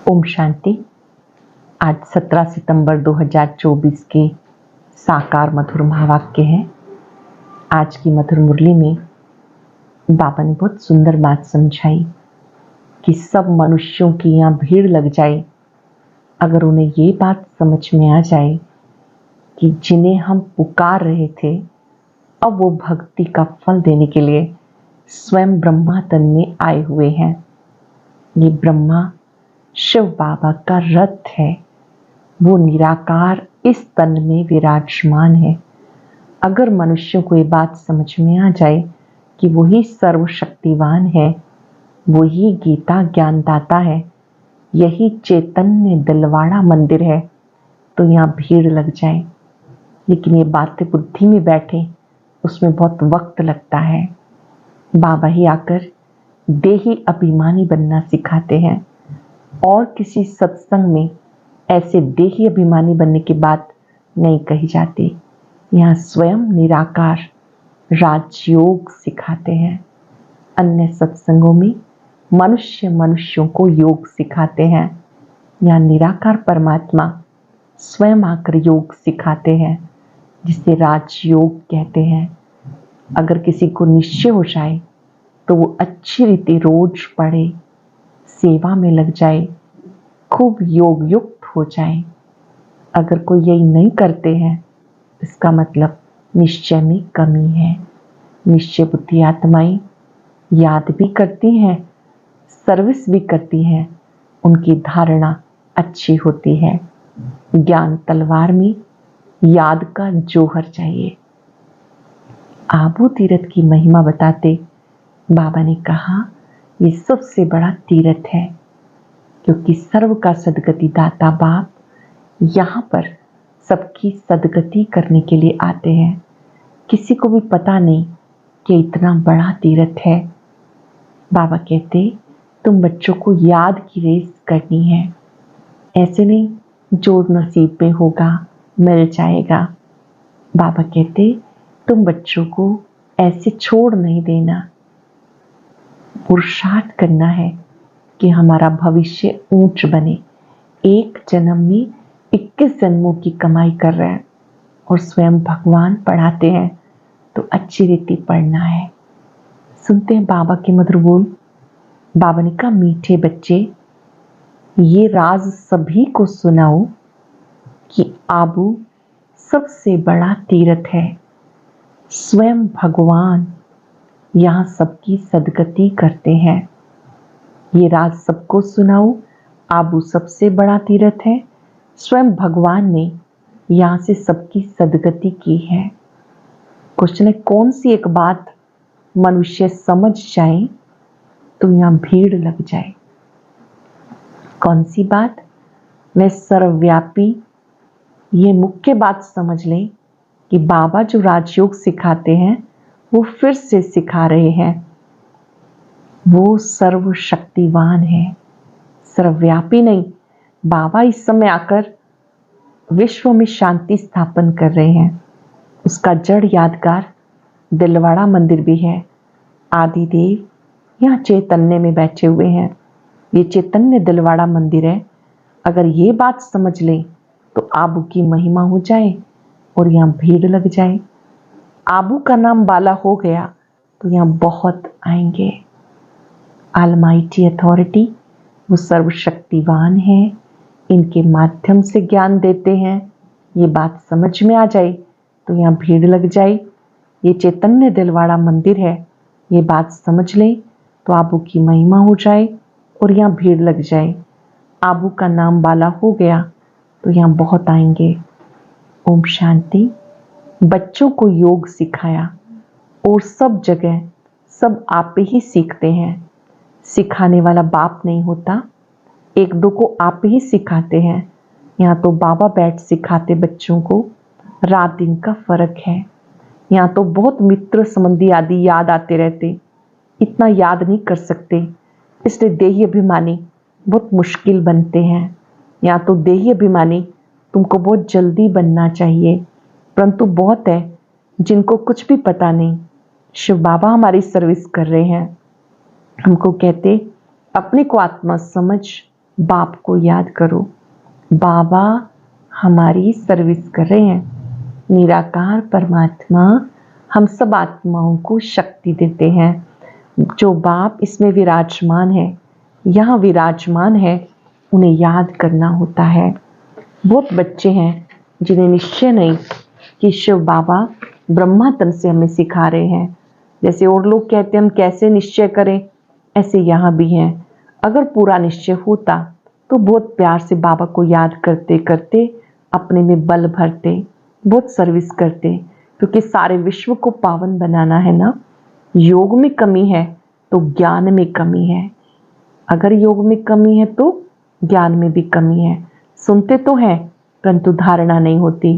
ओम शांति। आज 17 सितंबर 2024 के साकार मधुर महावाक्य है। आज की मधुर मुरली में बाबा ने बहुत सुंदर बात समझाई कि सब मनुष्यों की यहाँ भीड़ लग जाए, अगर उन्हें ये बात समझ में आ जाए कि जिन्हें हम पुकार रहे थे अब वो भक्ति का फल देने के लिए स्वयं ब्रह्मा तन में आए हुए हैं। ये ब्रह्मा शिव बाबा का रथ है, वो निराकार इस तन में विराजमान है। अगर मनुष्यों को ये बात समझ में आ जाए कि वही सर्वशक्तिवान है, वही गीता ज्ञानदाता है, यही चैतन्य दिलवाड़ा मंदिर है, तो यहाँ भीड़ लग जाए। लेकिन ये बातें बुद्धि में बैठे उसमें बहुत वक्त लगता है। बाबा ही आकर देही अभिमानी बनना सिखाते हैं और किसी सत्संग में ऐसे देही अभिमानी बनने की बात नहीं कही जाती। यहाँ स्वयं निराकार राजयोग सिखाते हैं। अन्य सत्संगों में मनुष्य मनुष्यों को योग सिखाते हैं। यहाँ निराकार परमात्मा स्वयं आकर योग सिखाते हैं, जिसे राजयोग कहते हैं। अगर किसी को निश्चय हो जाए तो वो अच्छी रीति रोज पढ़े, सेवा में लग जाए, खूब योग युक्त हो जाए। अगर कोई यही नहीं करते हैं, इसका मतलब निश्चय में कमी है। निश्चय बुद्धि आत्माएं याद भी करती हैं, सर्विस भी करती हैं, उनकी धारणा अच्छी होती है। ज्ञान तलवार में याद का जोहर चाहिए। आबू तीरथ की महिमा बताते बाबा ने कहा, ये सबसे बड़ा तीर्थ है, क्योंकि सर्व का सदगति दाता बाप यहाँ पर सबकी सदगति करने के लिए आते हैं। किसी को भी पता नहीं कि इतना बड़ा तीर्थ है। बाबा कहते तुम बच्चों को याद की रेस करनी है, ऐसे नहीं जो नसीब में होगा मिल जाएगा। बाबा कहते तुम बच्चों को ऐसे छोड़ नहीं देना, पुरुषार्थ करना है कि हमारा भविष्य ऊंच बने। एक जन्म में 21 जन्मों की कमाई कर रहे हैं और स्वयं भगवान पढ़ाते हैं, तो अच्छी रीति पढ़ना है। सुनते हैं बाबा के मधुर बोल। बाबा ने कहा, मीठे बच्चे, ये राज सभी को सुनाओ कि आबू सबसे बड़ा तीर्थ है। स्वयं भगवान यहाँ सबकी सदगति करते हैं। ये राज सबको सुनाओ, आबू सबसे बड़ा तीर्थ है। स्वयं भगवान ने यहाँ से सबकी सदगति की है। क्वेश्चन है, कौन सी एक बात मनुष्य समझ जाए तो यहाँ भीड़ लग जाए? कौन सी बात? वह सर्वव्यापी ये मुख्य बात समझ लें कि बाबा जो राजयोग सिखाते हैं वो फिर से सिखा रहे हैं। वो सर्वशक्तिवान है, सर्वव्यापी नहीं। बाबा इस समय आकर विश्व में शांति स्थापन कर रहे हैं। उसका जड़ यादगार दिलवाड़ा मंदिर भी है। आदिदेव यहाँ चैतन्य में बैठे हुए हैं। ये चैतन्य दिलवाड़ा मंदिर है। अगर ये बात समझ लें तो आबू की महिमा हो जाए और यहाँ भीड़ लग जाए। आबू का नाम बाला हो गया तो यहाँ बहुत आएंगे। ऑलमाइटी अथॉरिटी वो सर्वशक्तिवान है, इनके माध्यम से ज्ञान देते हैं। ये बात समझ में आ जाए तो यहाँ भीड़ लग जाए। ये चैतन्य दिलवाड़ा मंदिर है, ये बात समझ लें तो आबू की महिमा हो जाए और यहाँ भीड़ लग जाए। आबू का नाम बाला हो गया तो यहाँ बहुत आएंगे। ओम शांति। बच्चों को योग सिखाया और सब जगह सब आप ही सीखते हैं। सिखाने वाला बाप नहीं होता, एक दो को आप ही सिखाते हैं। यहाँ तो बाबा बैठ सिखाते बच्चों को, रात दिन का फर्क है। यहाँ तो बहुत मित्र संबंधी आदि याद आते रहते, इतना याद नहीं कर सकते, इसलिए देही अभिमानी बहुत मुश्किल बनते हैं। यहाँ तो देही अभिमानी तुमको बहुत जल्दी बनना चाहिए, परंतु बहुत है जिनको कुछ भी पता नहीं। शिव बाबा हमारी सर्विस कर रहे हैं, हमको कहते अपने को आत्मा समझ, बाप को याद करो। बाबा हमारी सर्विस कर रहे हैं। निराकार परमात्मा हम सब आत्माओं को शक्ति देते हैं। जो बाप इसमें विराजमान है, यहाँ विराजमान है, उन्हें याद करना होता है। बहुत बच्चे हैं जिन्हें निश्चय नहीं कि शिव बाबा ब्रह्मा तन से हमें सिखा रहे हैं। जैसे और लोग कहते हैं हम कैसे निश्चय करें, ऐसे यहाँ भी हैं। अगर पूरा निश्चय होता तो बहुत प्यार से बाबा को याद करते करते अपने में बल भरते, बहुत सर्विस करते, क्योंकि सारे विश्व को पावन बनाना है ना। योग में कमी है तो ज्ञान में कमी है। अगर योग में कमी है तो ज्ञान में भी कमी है। सुनते तो हैं परंतु धारणा नहीं होती।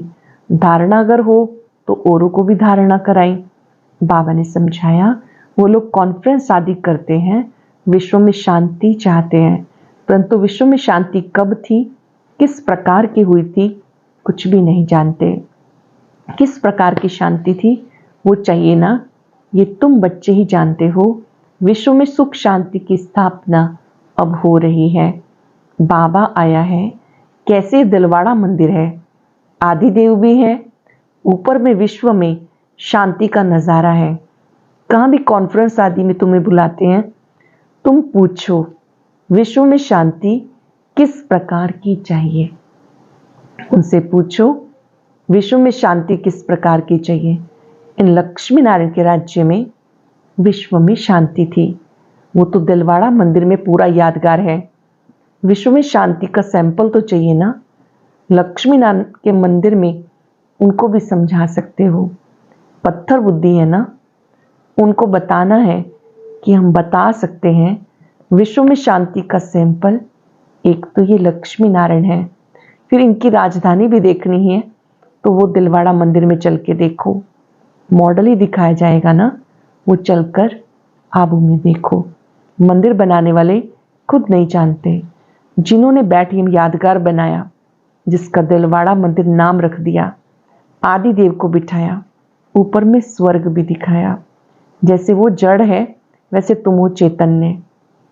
धारणा अगर हो तो औरों को भी धारणा कराई। बाबा ने समझाया वो लोग कॉन्फ्रेंस आदि करते हैं, विश्व में शांति चाहते हैं, परंतु विश्व में शांति कब थी, किस प्रकार की हुई थी, कुछ भी नहीं जानते। किस प्रकार की शांति थी वो चाहिए ना, ये तुम बच्चे ही जानते हो। विश्व में सुख शांति की स्थापना अब हो रही है। बाबा आया है। कैसे दिलवाड़ा मंदिर है, आदिदेव भी है, ऊपर में विश्व में शांति का नजारा है। कहाँ भी कॉन्फ्रेंस आदि में तुम्हें बुलाते हैं, तुम पूछो विश्व में शांति किस प्रकार की चाहिए। उनसे पूछो विश्व में शांति किस प्रकार की चाहिए। इन लक्ष्मी नारायण के राज्य में विश्व में शांति थी। वो तो दिलवाड़ा मंदिर में पूरा यादगार है। विश्व में शांति का सैंपल तो चाहिए ना। लक्ष्मी नारायण के मंदिर में उनको भी समझा सकते हो। पत्थर बुद्धि है ना, उनको बताना है कि हम बता सकते हैं विश्व में शांति का सैंपल एक तो ये लक्ष्मी नारायण है। फिर इनकी राजधानी भी देखनी है तो वो दिलवाड़ा मंदिर में चल के देखो, मॉडल ही दिखाया जाएगा ना। वो चलकर आबू में देखो। मंदिर बनाने वाले खुद नहीं जानते, जिन्होंने बैठ ये यादगार बनाया, जिसका दिलवाड़ा मंदिर नाम रख दिया, आदि देव को बिठाया, ऊपर में स्वर्ग भी दिखाया। जैसे वो जड़ है वैसे तुम हो चैतन्य।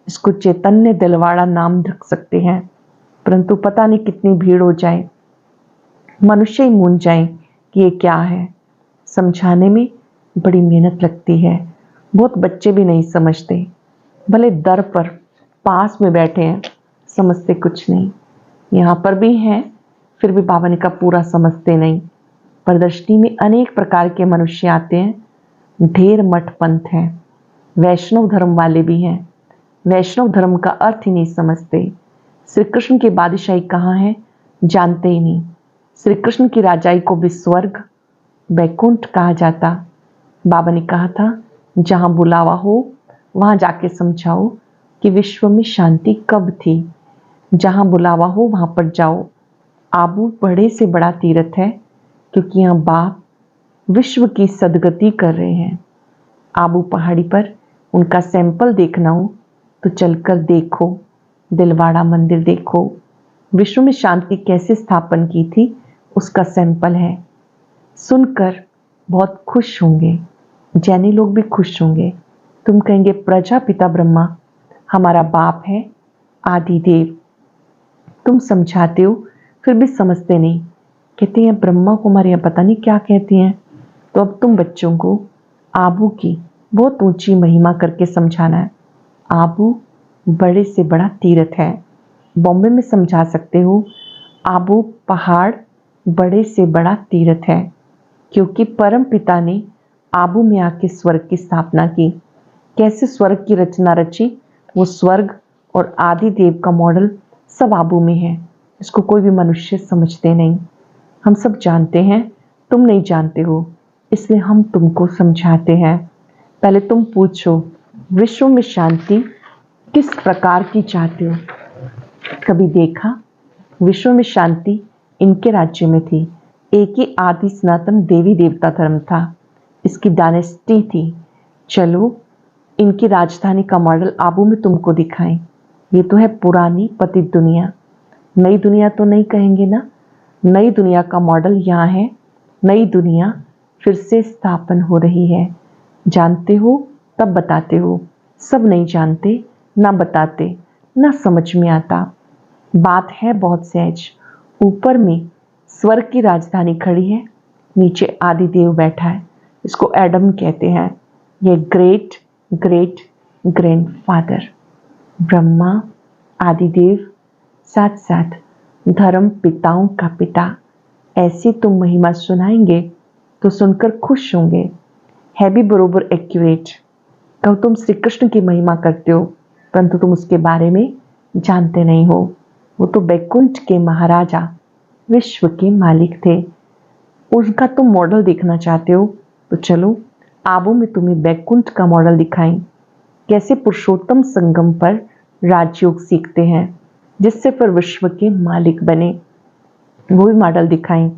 इसको चैतन्य दिलवाड़ा नाम रख सकते हैं, परंतु पता नहीं कितनी भीड़ हो जाए, मनुष्य ही मूंझ जाए कि ये क्या है। समझाने में बड़ी मेहनत लगती है। बहुत बच्चे भी नहीं समझते, भले दर पर पास में बैठे हैं, समझते कुछ नहीं। यहाँ पर भी हैं फिर भी बाबा ने का पूरा समझते नहीं। प्रदर्शनी में अनेक प्रकार के मनुष्य आते हैं। ढेर मठ पंथ हैं, वैष्णव धर्म वाले भी हैं। वैष्णव धर्म का अर्थ ही नहीं समझते। श्री कृष्ण की बादशाही कहाँ है जानते ही नहीं। श्री कृष्ण की राजाई को भी स्वर्ग वैकुंठ कहा जाता। बाबा ने कहा था जहाँ बुलावा हो वहाँ जाके समझाओ कि विश्व में शांति कब थी। जहाँ बुलावा हो वहाँ पर जाओ। आबू बड़े से बड़ा तीर्थ है, क्योंकि यहाँ बाप विश्व की सदगति कर रहे हैं। आबू पहाड़ी पर उनका सैंपल देखना हो तो चलकर देखो, दिलवाड़ा मंदिर देखो। विश्व में शांति कैसे स्थापन की थी उसका सैंपल है। सुनकर बहुत खुश होंगे, जैनी लोग भी खुश होंगे। तुम कहेंगे प्रजापिता ब्रह्मा हमारा बाप है, आदि देव। तुम समझाते हो फिर भी समझते नहीं, कहते हैं ब्रह्मा को हमारे यहाँ पता नहीं क्या कहते हैं। तो अब तुम बच्चों को आबू की बहुत ऊंची महिमा करके समझाना है। आबू बड़े से बड़ा तीर्थ है। बॉम्बे में समझा सकते हो आबू पहाड़ बड़े से बड़ा तीर्थ है, क्योंकि परम पिता ने आबू में आके स्वर्ग की स्थापना की। कैसे स्वर्ग की रचना रची, वो स्वर्ग और आदि देव का मॉडल सब आबू में है। इसको कोई भी मनुष्य समझते नहीं। हम सब जानते हैं, तुम नहीं जानते हो, इसलिए हम तुमको समझाते हैं। पहले तुम पूछो विश्व में शांति किस प्रकार की चाहते हो। कभी देखा विश्व में शांति इनके राज्य में थी। एक ही आदि सनातन देवी देवता धर्म था, इसकी डायनेस्टी थी। चलो इनकी राजधानी का मॉडल आबू में तुमको दिखाएं। ये तो है पुरानी पतित दुनिया, नई दुनिया तो नहीं कहेंगे ना। नई दुनिया का मॉडल यहाँ है। नई दुनिया फिर से स्थापन हो रही है। जानते हो तब बताते हो, सब नहीं जानते, ना बताते, ना समझ में आता। बात है बहुत सहज। ऊपर में स्वर्ग की राजधानी खड़ी है, नीचे आदिदेव बैठा है, इसको एडम कहते हैं। ये ग्रेट ग्रेट ग्रैंडफादर ब्रह्मा आदिदेव, साथ साथ धर्म पिताओं का पिता, ऐसी तुम महिमा सुनाएंगे तो सुनकर खुश होंगे। है भी बरोबर एक्यूरेट। कहो तुम श्री कृष्ण की महिमा करते हो, परंतु तुम उसके बारे में जानते नहीं हो। वो तो बैकुंठ के महाराजा, विश्व के मालिक थे। उनका तुम मॉडल देखना चाहते हो तो चलो आबू में तुम्हें बैकुंठ का मॉडल दिखाएं। कैसे पुरुषोत्तम संगम पर राजयोग सीखते हैं, जिससे फिर विश्व के मालिक बने, वो भी मॉडल दिखाएं।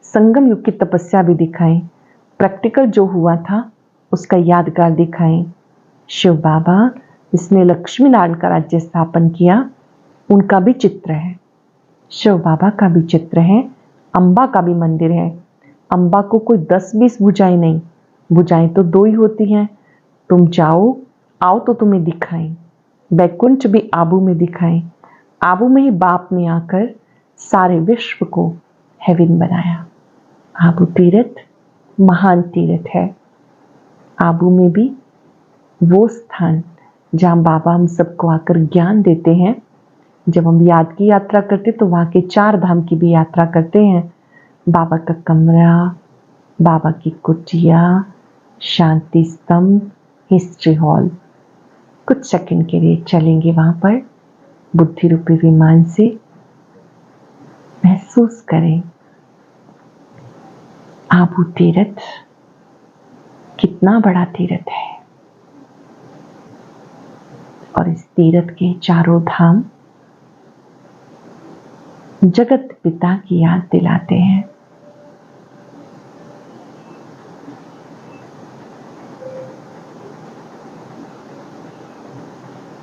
संगम युग की तपस्या भी दिखाएं। प्रैक्टिकल जो हुआ था उसका यादगार दिखाएं। शिव बाबा जिसने लक्ष्मी नारायण का राज्य स्थापन किया, उनका भी चित्र है। शिव बाबा का भी चित्र है। अम्बा का भी मंदिर है। अम्बा को कोई 10-20 भुजाएं नहीं, भुजाएं तो 2 ही होती हैं। तुम जाओ, आओ तो तुम्हें दिखाएं। बैकुंठ भी आबू में दिखाएं। आबू में ही बाप ने आकर सारे विश्व को हेवन बनाया। आबू तीर्थ महान तीर्थ है। आबू में भी वो स्थान जहाँ बाबा हम सबको आकर ज्ञान देते हैं। जब हम याद की यात्रा करते तो वहाँ के 4 धाम की भी यात्रा करते हैं। बाबा का कमरा, बाबा की कुटिया, शांति स्तंभ, हिस्ट्री हॉल। कुछ सेकंड के लिए चलेंगे वहां पर बुद्धि रूपी विमान से। महसूस करें आबू तीर्थ कितना बड़ा तीर्थ है, और इस तीर्थ के चारों धाम जगत पिता की याद दिलाते हैं।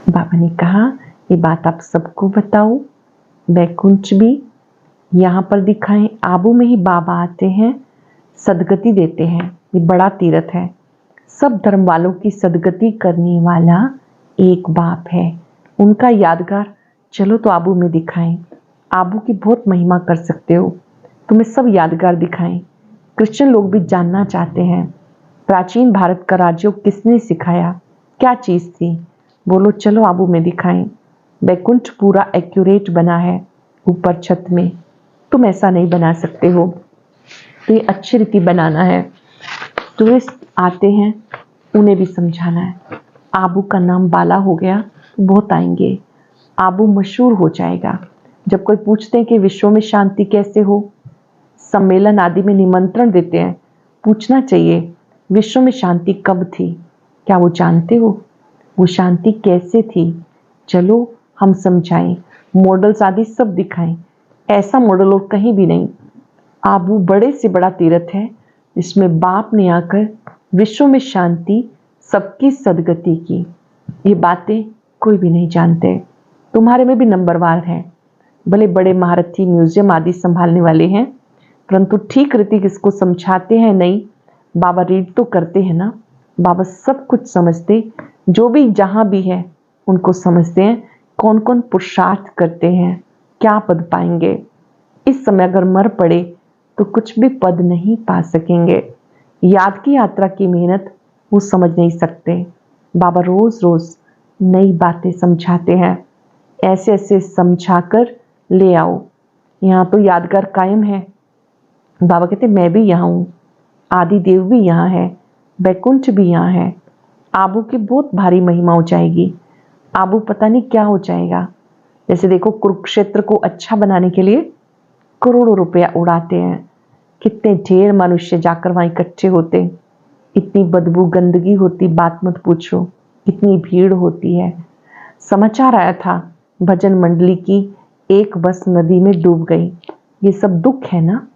बाबा ने कहा ये बात आप सबको बताओ। बैकुंठ भी यहाँ पर दिखाएं। आबू में ही बाबा आते हैं, सदगति देते हैं। ये बड़ा तीर्थ है। सब धर्म वालों की सदगति करने वाला एक बाप है, उनका यादगार चलो तो आबू में दिखाएं। आबू की बहुत महिमा कर सकते हो, तुम्हें सब यादगार दिखाएं। क्रिश्चियन लोग भी जानना चाहते हैं प्राचीन भारत का राजयोग किसने सिखाया, क्या चीज थी। बोलो चलो आबू में दिखाएं। बैकुंठ पूरा एक्यूरेट बना है ऊपर छत में, तुम ऐसा नहीं बना सकते हो, तो ये अच्छी रीति बनाना है। टूरिस्ट आते हैं, उन्हें भी समझाना है। आबू का नाम बाला हो गया तो बहुत आएंगे, आबू मशहूर हो जाएगा। जब कोई पूछते हैं कि विश्व में शांति कैसे हो, सम्मेलन आदि में निमंत्रण देते हैं, पूछना चाहिए विश्व में शांति कब थी, क्या वो जानते हो, वो शांति कैसे थी। चलो हम समझाएं, मॉडल्स आदि सब दिखाएं। ऐसा मॉडल और कहीं भी नहीं। आबू बड़े से बड़ा तीर्थ है जिसमें बाप ने आकर विश्व में शांति, सबकी सदगति की। ये बातें कोई भी नहीं जानते। तुम्हारे में भी नंबरवार है, भले बड़े महारथी म्यूजियम आदि संभालने वाले हैं, परंतु ठीक रीति किसको समझाते हैं नहीं। बाबा रीड तो करते हैं ना, बाबा सब कुछ समझते, जो भी जहां भी है उनको समझते हैं। कौन कौन पुरुषार्थ करते हैं, क्या पद पाएंगे। इस समय अगर मर पड़े तो कुछ भी पद नहीं पा सकेंगे। याद की यात्रा की मेहनत वो समझ नहीं सकते। बाबा रोज रोज नई बातें समझाते हैं, ऐसे ऐसे समझाकर ले आओ। यहाँ तो यादगार कायम है। बाबा कहते मैं भी यहाँ हूँ, आदि देव भी यहाँ है, बैकुंठ भी यहाँ है। आबू की बहुत भारी महिमा हो जाएगी। आबू पता नहीं क्या हो जाएगा। जैसे देखो कुरुक्षेत्र को अच्छा बनाने के लिए करोड़ों रुपया उड़ाते हैं, कितने ढेर मनुष्य जाकर वहां इकट्ठे होते, इतनी बदबू गंदगी होती, बात मत पूछो, इतनी भीड़ होती है। समाचार आया था भजन मंडली की एक बस नदी में डूब गई। ये सब दुख है ना,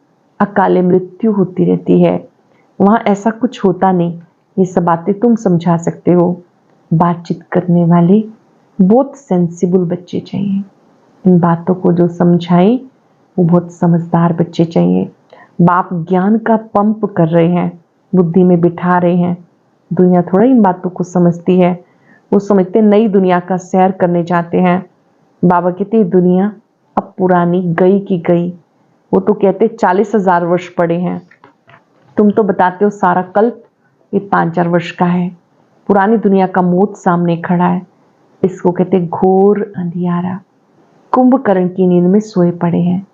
अकाले मृत्यु होती रहती है। वहां ऐसा कुछ होता नहीं। ये सब बातें तुम समझा सकते हो। बातचीत करने वाले बहुत सेंसिबल बच्चे चाहिए। इन बातों को जो समझाए वो बहुत समझदार बच्चे चाहिए। बाप ज्ञान का पंप कर रहे हैं, बुद्धि में बिठा रहे हैं। दुनिया थोड़ा इन बातों को समझती है। वो समझते नई दुनिया का सैर करने जाते हैं। बाबा कहते दुनिया पुरानी गई की गई। वो तो कहते 40,000 वर्ष पड़े हैं, तुम तो बताते हो सारा कल्प ये 5-4 वर्ष का है। पुरानी दुनिया का मौत सामने खड़ा है। इसको कहते घोर अंधियारा। कुंभकर्ण की नींद में सोए पड़े हैं।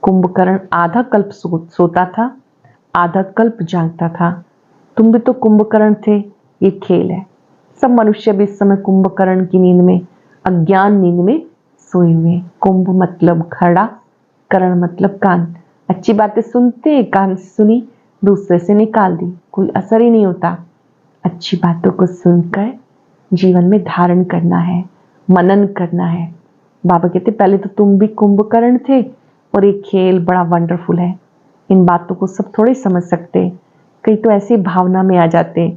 कुंभकर्ण आधा कल्प सोता था, आधा कल्प जागता था। तुम भी तो कुंभकर्ण थे। ये खेल है। सब मनुष्य भी इस समय कुंभकर्ण की नींद में, अज्ञान नींद में सोए हुए। कुंभ मतलब घड़ा, कर्ण मतलब कान। अच्छी बातें सुनते, कान से सुनी, दूसरे से निकाल दी, कोई असर ही नहीं होता। अच्छी बातों को सुनकर जीवन में धारण करना है, मनन करना है। बाबा कहते पहले तो तुम भी कुंभकर्ण थे और ये खेल बड़ा वंडरफुल है। इन बातों को सब थोड़े समझ सकते, कई तो ऐसी भावना में आ जाते,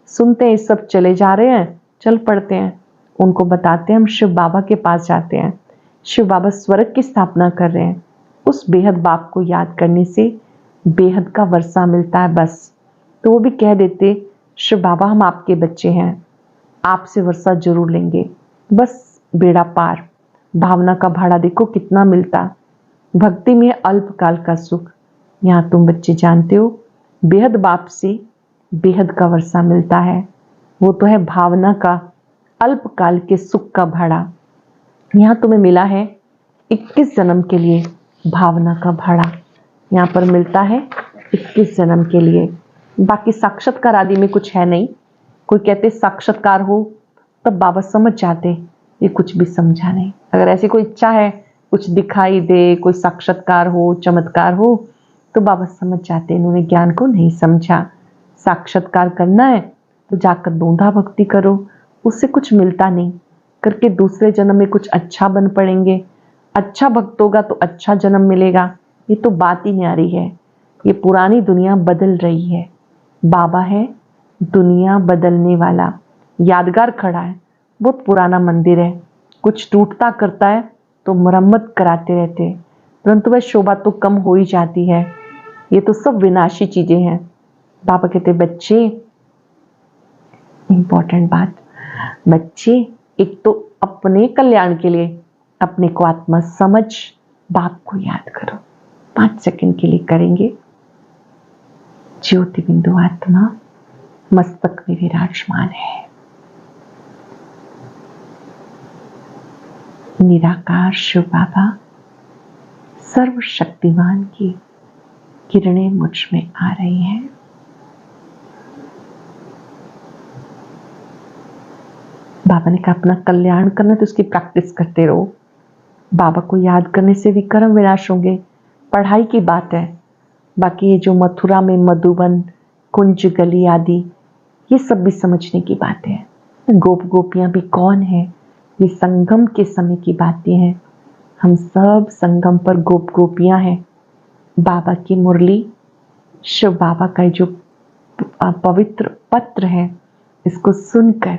सुनते हैं सब चले जा रहे हैं, चल पड़ते हैं। उनको बताते हैं हम शिव बाबा के पास जाते हैं, शिव बाबा स्वर्ग की स्थापना कर रहे हैं। उस बेहद बाप को याद करने से बेहद का वर्षा मिलता है बस। तो वो भी कह देते शिव बाबा हम आपके बच्चे हैं, आपसे वर्षा जरूर लेंगे, बस बेड़ा पार। भावना का भाड़ा देखो कितना मिलता। भक्ति में अल्पकाल का सुख। यहाँ तुम बच्चे जानते हो बेहद बाप से बेहद का वर्षा मिलता है। वो तो है भावना का अल्पकाल के सुख का भाड़ा। यहाँ तुम्हें मिला है 21 जन्म के लिए भावना का भाड़ा। यहाँ पर मिलता है 21 जन्म के लिए। बाकी साक्षात्कार आदि में कुछ है नहीं। कोई कहते साक्षात्कार हो तब बाबा समझ जाते, ये कुछ भी समझा नहीं। अगर ऐसी कोई इच्छा है कुछ दिखाई दे, कोई साक्षात्कार हो, चमत्कार हो, तो बाबा समझ जाते इन्होंने ज्ञान को नहीं समझा। साक्षात्कार करना है तो जाकर दोंधा भक्ति करो, उससे कुछ मिलता नहीं। करके दूसरे जन्म में कुछ अच्छा बन पड़ेंगे, अच्छा भक्त होगा तो अच्छा जन्म मिलेगा। ये तो बात ही न्यारी है। ये पुरानी दुनिया बदल रही है। बाबा है दुनिया बदलने वाला। यादगार खड़ा है, बहुत पुराना मंदिर है, कुछ टूटता करता है तो मरम्मत कराते रहते, परंतु वह शोभा तो कम हो ही जाती है। ये तो सब विनाशी चीजें हैं। बाबा कहते बच्चे, इंपॉर्टेंट बात, बच्चे एक तो अपने कल्याण के लिए अपने को आत्मा समझ बाप को याद करो। 5 सेकंड के लिए करेंगे। ज्योति बिंदु आत्मा मस्तक में विराजमान है। निराकार शिव बाबा सर्वशक्तिमान की किरणें मुझ में आ रही हैं। बाबा ने कहा अपना कल्याण करना तो उसकी प्रैक्टिस करते रहो। बाबा को याद करने से भी कर्म विनाश होंगे, पढ़ाई की बात है। बाकी ये जो मथुरा में मधुबन, कुंज, गली आदि, ये सब भी समझने की बातें हैं। गोप गोपियां भी कौन है, ये संगम के समय की बातें हैं। हम सब संगम पर गोप गोपियां हैं। बाबा की मुरली, शिव बाबा का जो पवित्र पत्र है, इसको सुनकर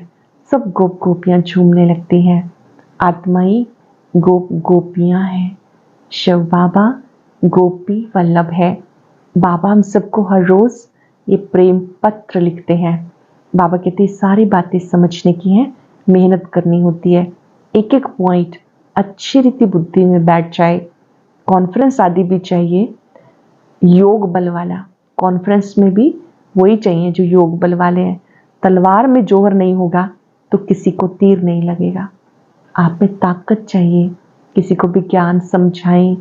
सब गोप गोपियां झूमने लगती हैं। आत्माई गोप गोपियां हैं। शिव बाबा गोपी वल्लभ है। बाबा हम सबको हर रोज ये प्रेम पत्र लिखते हैं। बाबा कहते हैं सारी बातें समझने की हैं, मेहनत करनी होती है। एक एक पॉइंट अच्छी रीति बुद्धि में बैठ जाए। कॉन्फ्रेंस आदि भी चाहिए, योग बल वाला। कॉन्फ्रेंस में भी वही चाहिए जो योग बल वाले हैं। तलवार में जोहर नहीं होगा तो किसी को तीर नहीं लगेगा। आप में ताकत चाहिए, किसी को भी ज्ञान समझाएं,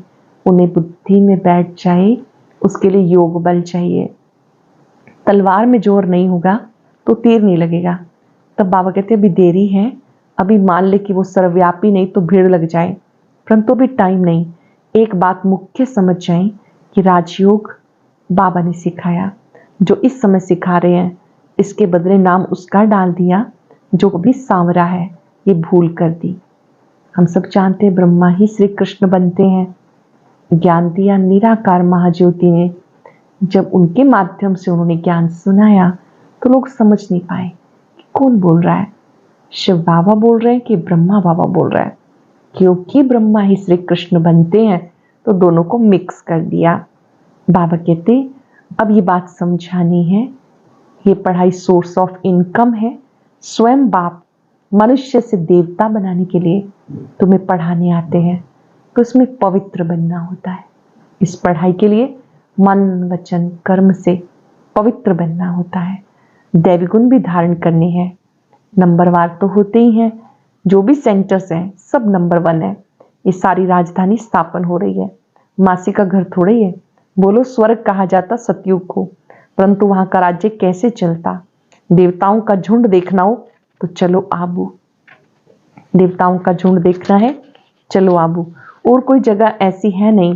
उन्हें बुद्धि में बैठ जाए, उसके लिए योग बल चाहिए। तलवार में जोर नहीं होगा तो तीर नहीं लगेगा। तब बाबा कहते अभी देरी है, अभी मान ले कि वो सर्वव्यापी नहीं तो भीड़ लग जाए, परंतु अभी टाइम नहीं। एक बात मुख्य समझ जाएं कि राजयोग बाबा ने सिखाया, जो इस समय सिखा रहे हैं, इसके बदले नाम उसका डाल दिया जो भी सांवरा है, ये भूल कर दी। हम सब जानते हैं ब्रह्मा ही श्री कृष्ण बनते हैं। ज्ञान दिया निराकार महाज्योति ने। जब उनके माध्यम से उन्होंने ज्ञान सुनाया तो लोग समझ नहीं पाए कि कौन बोल रहा है, शिव बाबा बोल रहे हैं कि ब्रह्मा बाबा बोल रहा है। क्योंकि ब्रह्मा ही श्री कृष्ण बनते हैं तो दोनों को मिक्स कर दिया। बाबा कहते अब ये बात समझानी है, ये पढ़ाई सोर्स ऑफ इनकम है। स्वयं बाप मनुष्य से देवता बनाने के लिए तुम्हें पढ़ाने आते हैं। तो इसमें पवित्र बनना होता है। इस पढ़ाई के लिए मन वचन कर्म से पवित्र बनना होता है। दैवी गुण भी धारण करने हैं। नंबरवार तो होते ही हैं, जो भी सेंटर्स हैं सब नंबर 1 है। ये सारी राजधानी स्थापन हो रही है। मासी का घर थोड़ा ही है। बोलो स्वर्ग कहा जाता सतयुग को, परंतु वहां का राज्य कैसे चलता। देवताओं का झुंड देखना हो तो चलो आबू। देवताओं का झुंड देखना है, चलो आबू। और कोई जगह ऐसी है नहीं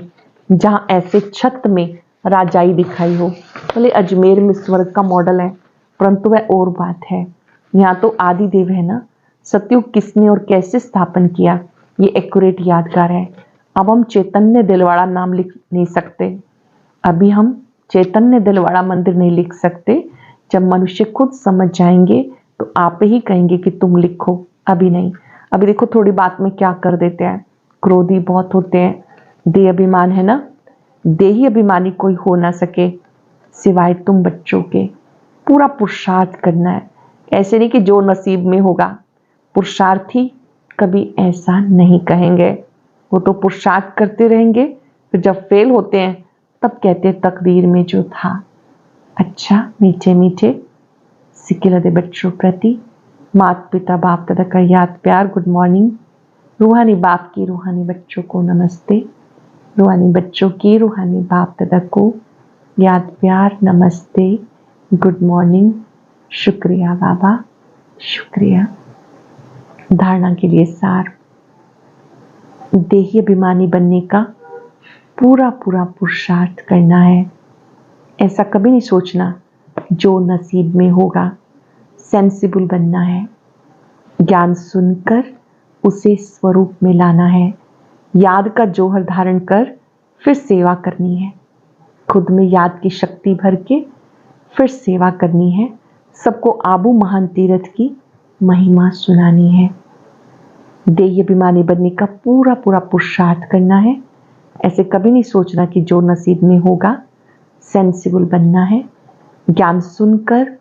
जहां ऐसे छत में राजाई दिखाई हो। भले अजमेर में स्वर्ग का मॉडल है, परंतु वह और बात है। यहाँ तो आदि देव है ना। सतयुग किसने और कैसे स्थापन किया, ये एक्यूरेट यादगार है। अब हम चैतन्य दिलवाड़ा नाम लिख नहीं सकते। अभी हम चैतन्य दिलवाड़ा मंदिर नहीं लिख सकते। जब मनुष्य खुद समझ जाएंगे तो आप ही कहेंगे कि तुम लिखो, अभी नहीं। अभी देखो थोड़ी बात में क्या कर देते हैं, क्रोधी बहुत होते हैं। देह अभिमान है ना, देही अभिमानी कोई हो ना सके सिवाय तुम बच्चों के। पूरा पुरुषार्थ करना है, ऐसे नहीं कि जो नसीब में होगा। पुरुषार्थी कभी ऐसा नहीं कहेंगे, वो तो पुरुषार्थ करते रहेंगे, फिर जब फेल होते हैं तब कहते तकदीर में जो था। अच्छा मीठे मीठे सिकिलदे बच्चों प्रति माता पिता बाप दादा का याद प्यार गुड मॉर्निंग। रूहानी बाप की रूहानी बच्चों को नमस्ते। रूहानी बच्चों की रूहानी बाप दादा को याद प्यार नमस्ते गुड मॉर्निंग। शुक्रिया बाबा, शुक्रिया। धारणा के लिए सार, देही अभिमानी बनने का पूरा पूरा पुरुषार्थ करना है। ऐसा कभी नहीं सोचना जो नसीब में होगा। सेंसिबल बनना है, ज्ञान सुनकर उसे स्वरूप में लाना है। याद का जौहर धारण कर फिर सेवा करनी है। खुद में याद की शक्ति भर के फिर सेवा करनी है। सबको आबू महान तीर्थ की महिमा सुनानी है। देही अभिमानी बनने का पूरा पूरा पुरुषार्थ करना है। ऐसे कभी नहीं सोचना कि जो नसीब में होगा। सेंसिबल बनना है, ज्ञान सुनकर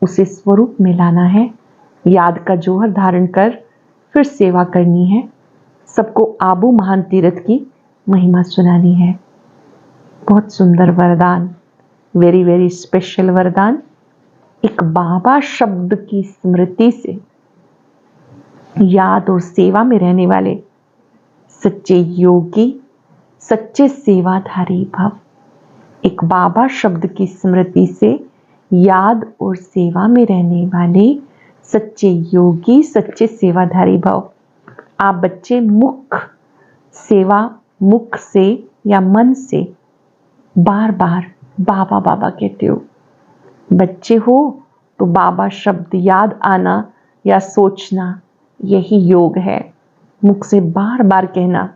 उसे स्वरूप में लाना है। याद का जौहर धारण कर फिर सेवा करनी है। सबको आबू महान तीर्थ की महिमा सुनानी है। बहुत सुंदर वरदान, वेरी वेरी स्पेशल वरदान। एक बाबा शब्द की स्मृति से याद और सेवा में रहने वाले सच्चे योगी, सच्चे सेवाधारी भव। एक बाबा शब्द की स्मृति से याद और सेवा में रहने वाले सच्चे योगी, सच्चे सेवाधारी भव। आप बच्चे मुख सेवा, मुख से या मन से बार बार बाबा बाबा कहते हो। बच्चे हो तो बाबा शब्द याद आना या सोचना, यही योग है। मुख से बार बार कहना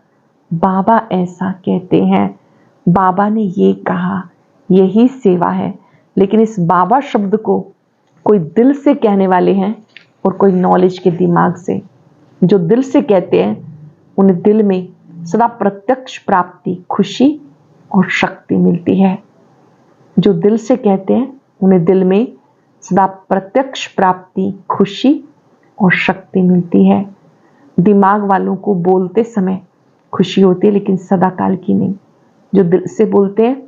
बाबा ऐसा कहते हैं, बाबा ने ये कहा, यही सेवा है। लेकिन इस बाबा शब्द को कोई दिल से कहने वाले हैं और कोई नॉलेज के दिमाग से। जो दिल से कहते हैं उन्हें दिल में सदा प्रत्यक्ष प्राप्ति, खुशी और शक्ति मिलती है। जो दिल से कहते हैं उन्हें दिल में सदा प्रत्यक्ष प्राप्ति, खुशी और शक्ति मिलती है। दिमाग वालों को बोलते समय खुशी होती है, लेकिन सदा काल की नहीं। जो दिल से बोलते हैं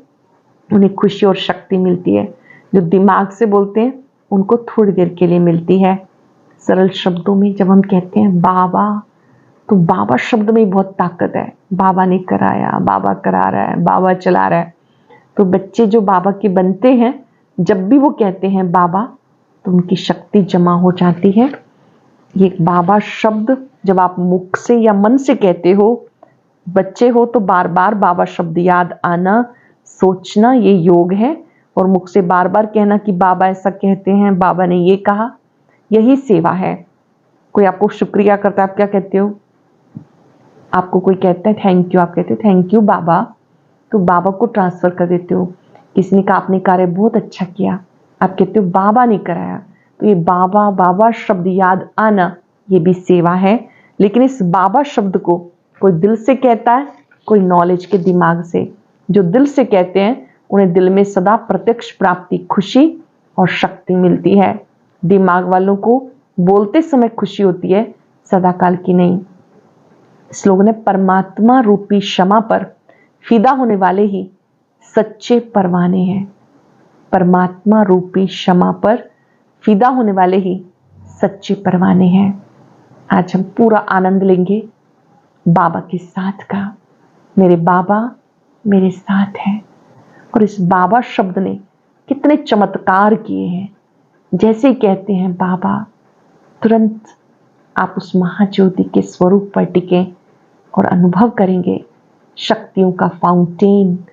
उन्हें खुशी और शक्ति मिलती है। जो दिमाग से बोलते हैं उनको थोड़ी देर के लिए मिलती है। सरल शब्दों में जब हम कहते हैं बाबा, तो बाबा शब्द में बहुत ताकत है। बाबा ने कराया, बाबा करा रहा है, बाबा चला रहा है। तो बच्चे जो बाबा के बनते हैं, जब भी वो कहते हैं बाबा, तो उनकी शक्ति जमा हो जाती है। ये बाबा शब्द जब आप मुख से या मन से कहते हो, बच्चे हो तो बार बार बाबा शब्द याद आना, सोचना, ये योग है। और मुख से बार बार कहना कि बाबा ऐसा कहते हैं, बाबा ने ये कहा, यही सेवा है। कोई आपको शुक्रिया करता है, आप क्या कहते हो? आपको कोई कहता है थैंक यू, आप कहते हो थैंक यू बाबा, तो बाबा को ट्रांसफर कर देते हो। किसी ने कहा आपने कार्य बहुत अच्छा किया, आप कहते हो बाबा ने कराया। तो ये बाबा बाबा शब्द याद आना, ये भी सेवा है। लेकिन इस बाबा शब्द को कोई दिल से कहता है, कोई नॉलेज के दिमाग से। जो दिल से कहते हैं उन्हें दिल में सदा प्रत्यक्ष प्राप्ति, खुशी और शक्ति मिलती है। दिमाग वालों को बोलते समय खुशी होती है, सदा काल की नहीं। श्लोक ने परमात्मा रूपी क्षमा पर फिदा होने वाले ही सच्चे परवाने हैं। परमात्मा रूपी क्षमा पर फिदा होने वाले ही सच्चे परवाने हैं। आज हम पूरा आनंद लेंगे बाबा के साथ का। मेरे बाबा मेरे साथ हैं। और इस बाबा शब्द ने कितने चमत्कार किए हैं। जैसे कहते हैं बाबा, तुरंत आप उस महाज्योति के स्वरूप पर टिके और अनुभव करेंगे शक्तियों का फाउंटेन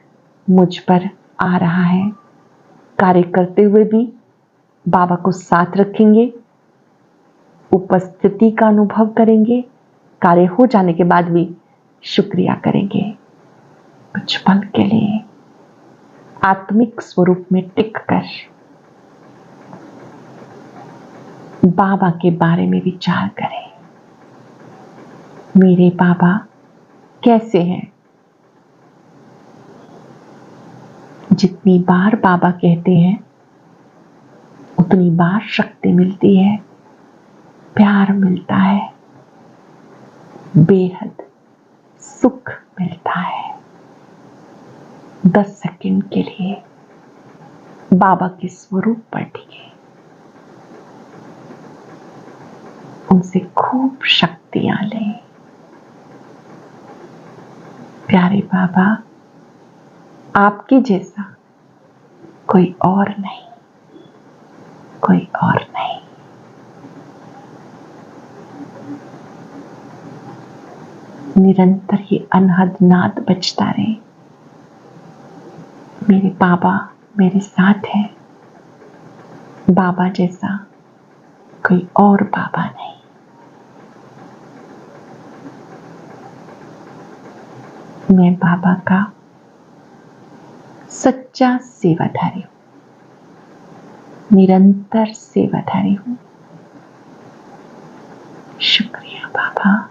मुझ पर आ रहा है। कार्य करते हुए भी बाबा को साथ रखेंगे, उपस्थिति का अनुभव करेंगे, कार्य हो जाने के बाद भी शुक्रिया करेंगे। कुछ पल के लिए आत्मिक स्वरूप में टिककर बाबा के बारे में विचार करें। मेरे बाबा कैसे हैं? जितनी बार बाबा कहते हैं उतनी बार शक्ति मिलती है, प्यार मिलता है, बेहद सुख मिलता है। 10 सेकंड के लिए बाबा के स्वरूप पर टिके, उनसे खूब शक्तियां लें। प्यारे बाबा, आपके जैसा कोई और नहीं, कोई और नहीं। निरंतर ये अनहद नाद बजता रहे। मेरे बाबा मेरे साथ है। बाबा जैसा कोई और बाबा नहीं। मैं बाबा का सच्चा सेवाधारी हूं, निरंतर सेवाधारी हूं। शुक्रिया बाबा,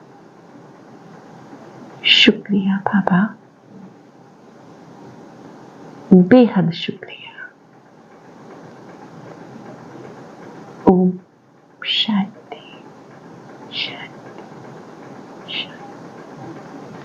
शुक्रिया बाबा, बेहद शुक्रिया। ओम शांति।